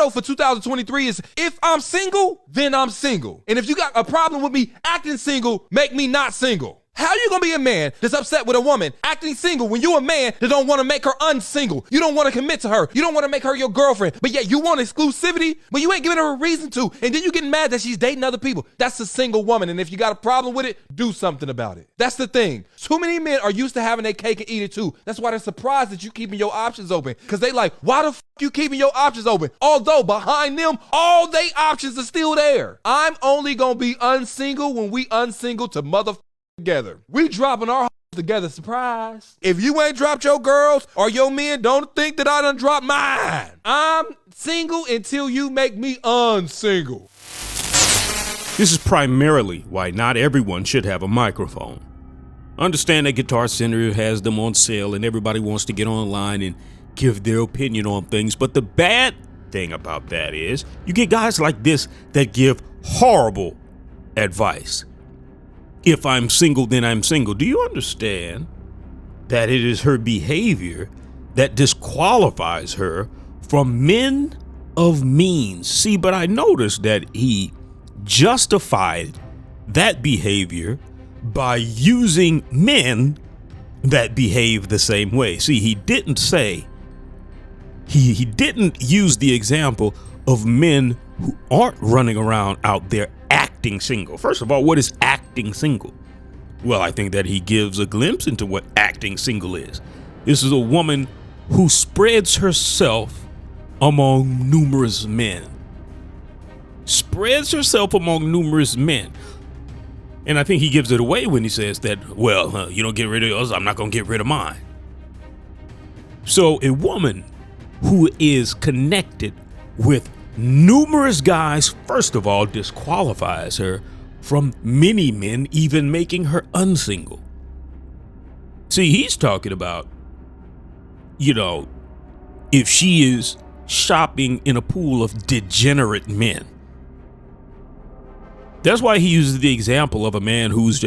motto for 2023 is, if I'm single, then I'm single. And if you got a problem with me acting single, make me not single. How you gonna be a man that's upset with a woman acting single when you a man that don't want to make her unsingle? You don't want to commit to her. You don't want to make her your girlfriend, but yet you want exclusivity, but you ain't giving her a reason to. And then you getting mad that she's dating other people. That's a single woman. And if you got a problem with it, do something about it. That's the thing. Too many men are used to having their cake and eat it too. That's why they're surprised that you keeping your options open. Cause they like, why the you keeping your options open? Although behind them, all they options are still there. I'm only gonna be unsingle when we unsingle to motherfucker together. We dropping our together, surprise. If you ain't dropped your girls or your men, don't think that I done dropped mine. I'm single until you make me unsingle. This is primarily why not everyone should have a microphone. Understand that Guitar Center has them on sale and everybody wants to get online and give their opinion on things, but the bad thing about that is you get guys like this that give horrible advice. If I'm single, then I'm single. Do you understand that it is her behavior that disqualifies her from men of means? See, but I noticed that he justified that behavior by using men that behave the same way. See, he didn't say, he didn't use the example of men who aren't running around out there acting single. First of all, what is acting single? Well, I think that he gives a glimpse into what acting single is. This is a woman who spreads herself among numerous men. Spreads herself among numerous men. And I think he gives it away when he says that, well, you don't get rid of yours, I'm not going to get rid of mine. So a woman who is connected with numerous guys, first of all, disqualifies her from many men even making her unsingle. See, he's talking about, if she is shopping in a pool of degenerate men. That's why he uses the example of a man who has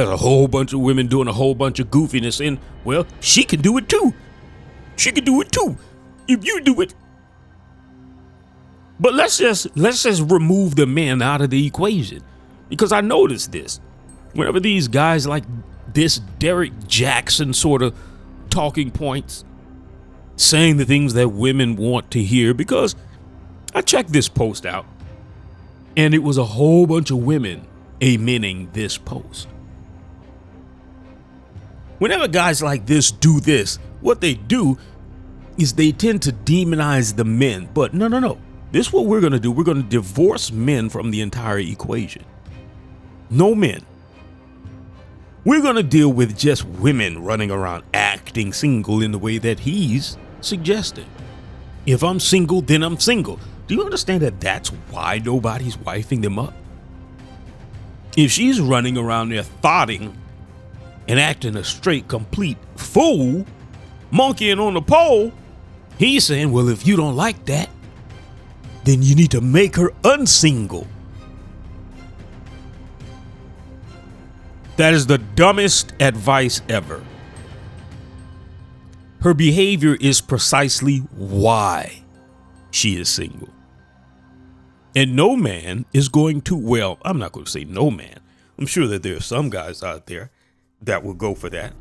a whole bunch of women doing a whole bunch of goofiness, and, well, she can do it too. She can do it too. If you do it. But let's just remove the men out of the equation, because I noticed this. Whenever these guys like this Derek Jackson sort of talking points, saying the things that women want to hear, because I checked this post out and it was a whole bunch of women amening this post. Whenever guys like this do this, what they do is they tend to demonize the men. But no. This is what we're going to do. We're going to divorce men from the entire equation. No men. We're going to deal with just women running around acting single in the way that he's suggesting. If I'm single, then I'm single. Do you understand that that's why nobody's wifing them up? If she's running around there thotting and acting a straight, complete fool, monkeying on the pole, he's saying, well, if you don't like that, then you need to make her unsingle. That is the dumbest advice ever. Her behavior is precisely why she is single. And no man is going to, well, I'm not going to say no man. I'm sure that there are some guys out there that will go for that.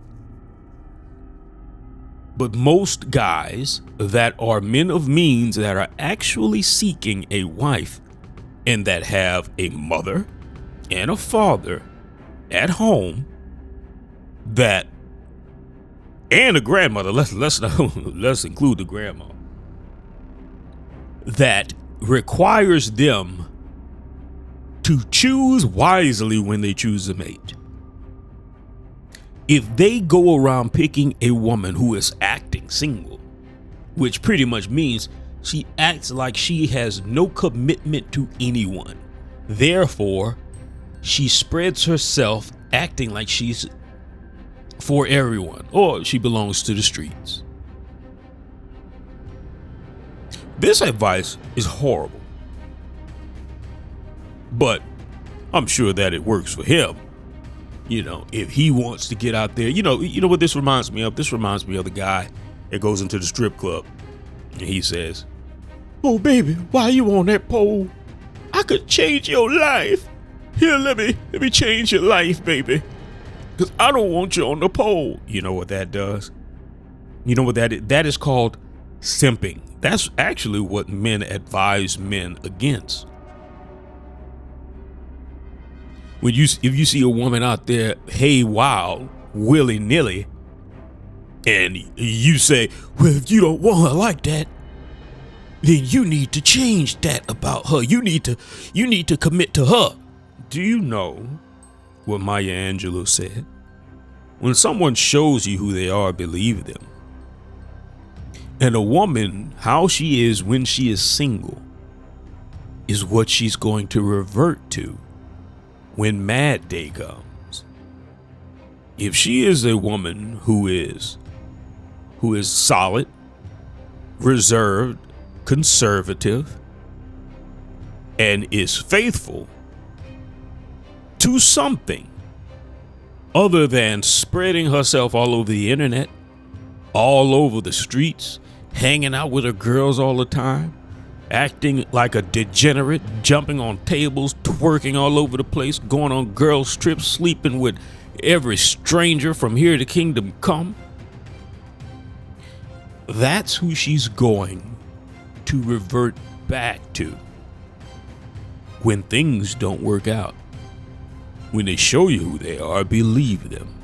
But most guys that are men of means that are actually seeking a wife and that have a mother and a father at home that, and a grandmother, let's include the grandma, that requires them to choose wisely when they choose a mate. If they go around picking a woman who is acting single, which pretty much means she acts like she has no commitment to anyone, therefore she spreads herself acting like she's for everyone, or she belongs to the streets. This advice is horrible, but I'm sure that it works for him. If he wants to get out there, you know what this reminds me of? This reminds me of the guy that goes into the strip club and he says, Oh, baby, why you on that pole? I could change your life. Here, let me change your life, baby. Because I don't want you on the pole. You know what that does? You know what that is? That is called simping. That's actually what men advise men against. If you see a woman out there, hey, wild, willy-nilly, and you say, well, if you don't want her like that, then you need to change that about her. You need to commit to her. Do you know what Maya Angelou said? When someone shows you who they are, believe them. And a woman, how she is when she is single, is what she's going to revert to when mad day comes. If she is a woman who is solid, reserved, conservative, and is faithful to something other than spreading herself all over the internet, all over the streets, hanging out with her girls all the time, acting like a degenerate, jumping on tables, twerking all over the place, going on girls' trips, sleeping with every stranger from here to kingdom come. That's who she's going to revert back to when things don't work out. When they show you who they are, believe them.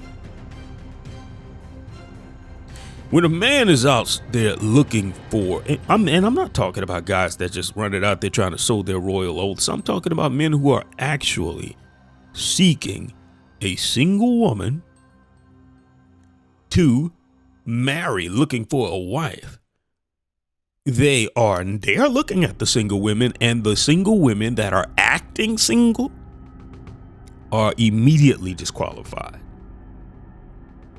When a man is out there looking for, and I'm not talking about guys that just run it out there trying to sow their royal oaths. I'm talking about men who are actually seeking a single woman to marry, looking for a wife. They are looking at the single women, and the single women that are acting single are immediately disqualified.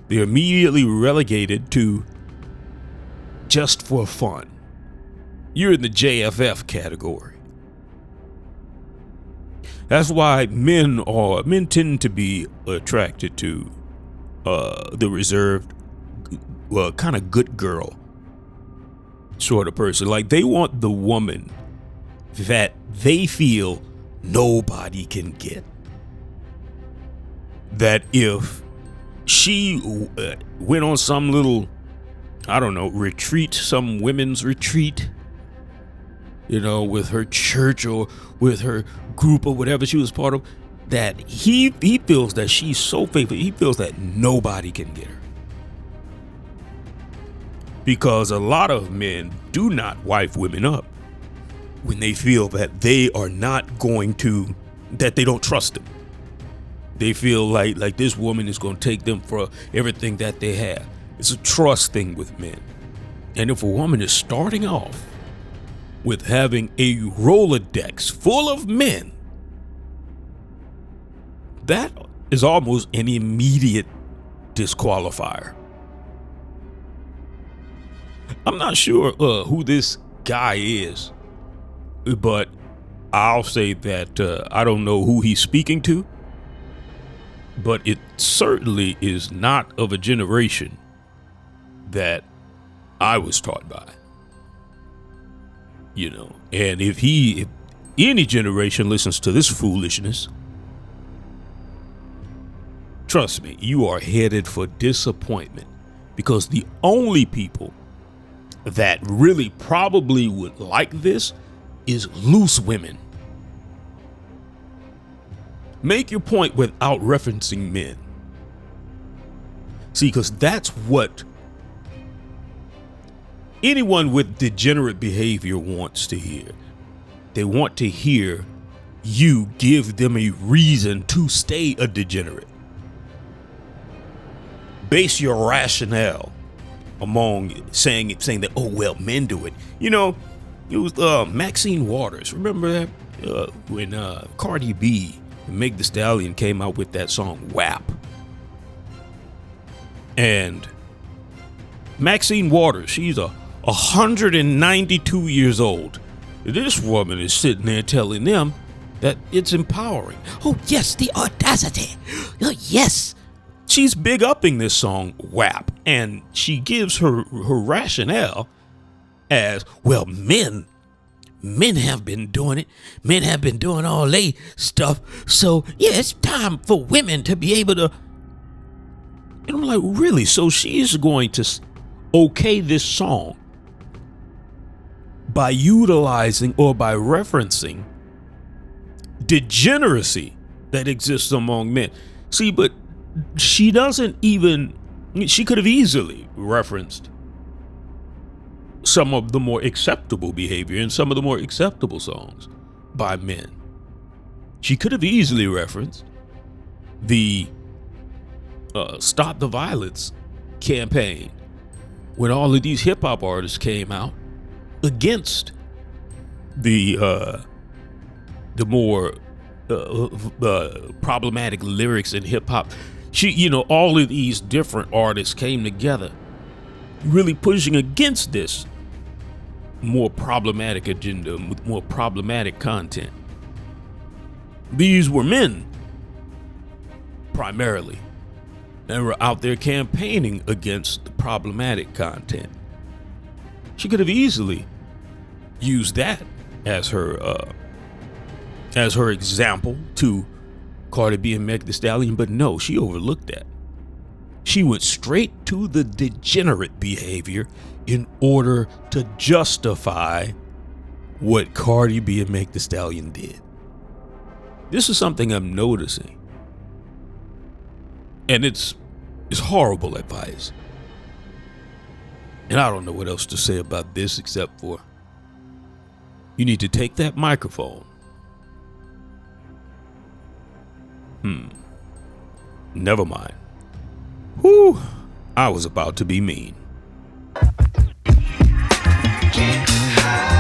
They're immediately relegated to just for fun. You're in the JFF category. That's why men tend to be attracted to the reserved, kind of good girl sort of person. Like, they want the woman that they feel nobody can get. That if she went on some little, retreat, some women's retreat, with her church or with her group or whatever she was part of, that he feels that she's so faithful, he feels that nobody can get her. Because a lot of men do not wife women up when they feel that they are not going to, that they don't trust them. They feel like this woman is going to take them for everything that they have. It's a trust thing with men. And if a woman is starting off with having a Rolodex full of men, that is almost an immediate disqualifier. I'm not sure who this guy is, but I'll say that I don't know who he's speaking to. But it certainly is not of a generation that I was taught by. And if any generation listens to this foolishness, trust me, you are headed for disappointment. Because the only people that really probably would like this is loose women. Make your point without referencing men. See, because that's what anyone with degenerate behavior wants to hear. They want to hear you give them a reason to stay a degenerate. Base your rationale among saying that, oh, well, men do it. It was Maxine Waters. Remember that? When Cardi B and Meg Thee Stallion came out with that song WAP. And Maxine Waters, she's 192 years old. This woman is sitting there telling them that it's empowering. Oh, yes, the audacity. Oh, yes. She's big upping this song WAP, and she gives her rationale as, well, men men have been doing it. Men have been doing all they stuff. So, yeah, it's time for women to be able to. And I'm like, really? So she is going to okay this song by utilizing or by referencing degeneracy that exists among men. See, but she doesn't even, she could have easily referenced some of the more acceptable behavior in some of the more acceptable songs by men. She could have easily referenced the Stop the Violence campaign when all of these hip hop artists came out against the more problematic lyrics in hip hop. All of these different artists came together, really pushing against this more problematic agenda, with more problematic content. These were men, primarily, and were out there campaigning against the problematic content. She could have easily used that as her example to Cardi B and Meg Thee Stallion, but no, she overlooked that. She went straight to the degenerate behavior in order to justify what Cardi B and Meg Thee Stallion did. This is something I'm noticing, and it's horrible advice. And I don't know what else to say about this except for you need to take that microphone. Never mind. Whew, I was about to be mean. Get high.